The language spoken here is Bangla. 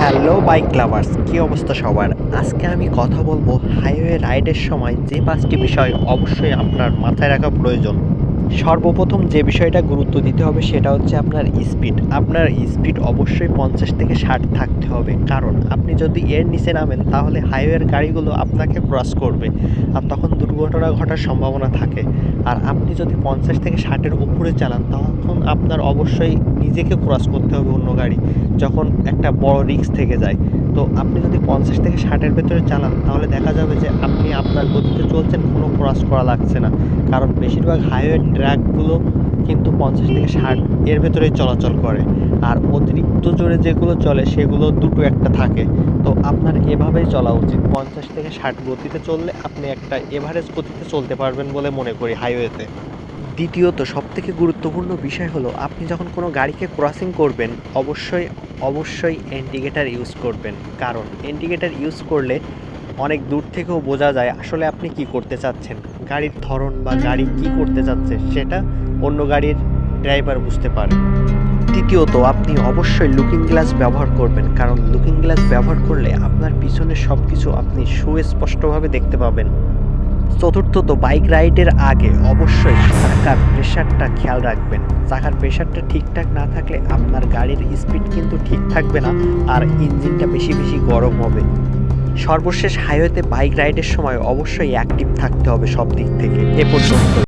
হ্যালো বাইক লাভার্স, কী অবস্থা সবার? আজকে আমি কথা বলবো হাইওয়ে রাইডের সময় যে ৫টি বিষয় অবশ্যই আপনার মাথায় রাখা প্রয়োজন। সর্বপ্রথম যে বিষয়টা গুরুত্ব দিতে হবে সেটা হচ্ছে আপনার স্পিড। আপনার স্পিড অবশ্যই ৫০ থেকে ৬০ থাকতে হবে। কারণ আপনি যদি এর নিচে নামেন তাহলে হাইওয়ের গাড়িগুলো আপনাকে ক্রস করবে। আর তখন দুর্ঘটনা ঘটার সম্ভাবনা থাকে। আর আপনি যদি ৫০ থেকে ৬০ এর উপরে চালান তখন আপনার অবশ্যই নিজেকে ক্রস করতে হবে অন্য গাড়ি। যখন একটা বড় রিস্ক থেকে যায়। তো আপনি যদি ৫০ থেকে ৬০ এর ভেতরে চালান তাহলে দেখা যাবে যে আপনি আপনার গতিতে চলছেন, কোনো ক্রস করা লাগছে না। কারণ বেশিরভাগ হাইওয়ে ট্র্যাকগুলো কিন্তু ৫০ থেকে ৬০ এর ভেতরেই চলাচল করে। আর অতিরিক্ত জোরে যেগুলো চলে সেগুলো দুটো একটা থাকে। তো আপনার এভাবেই চলা উচিত। ৫০ থেকে ৬০ গতিতে চললে আপনি একটা এভারেজ গতিতে চলতে পারবেন বলে মনে করি হাইওয়েতে। দ্বিতীয়ত সবথেকে গুরুত্বপূর্ণ বিষয় হলো আপনি যখন কোনো গাড়িকে ক্রসিং করবেন অবশ্যই ইন্ডিকেটর ইউজ করবেন। কারণ ইন্ডিকেটর ইউজ করলে অনেক দূর থেকেও বোঝা যায় আসলে আপনি কি করতে চাচ্ছেন। গাড়ির ধরন বা গাড়ি কি করতে চাচ্ছে সেটা অন্য গাড়ির ড্রাইভার বুঝতে পারে। তৃতীয়ত আপনি অবশ্যই লুকিং গ্লাস ব্যবহার করবেন, কারণ লুকিং গ্লাস ব্যবহার করলে আপনার পিছনের সব কিছু আপনি সুস্পষ্টভাবে দেখতে পাবেন। চতুর্থত বাইক রাইডের আগে অবশ্যই চাকার প্রেশারটা খেয়াল রাখবেন। চাকার প্রেশারটা ঠিকঠাক না থাকলে আপনার গাড়ির স্পিড কিন্তু ঠিক থাকবে না, আর ইঞ্জিনটা বেশি বেশি গরম হবে। সর্বশেষ হাইওয়েতে বাইক রাইডের সময় অবশ্যই অ্যাক্টিভ থাকতে হবে সব দিক থেকে। এ পর্যন্ত।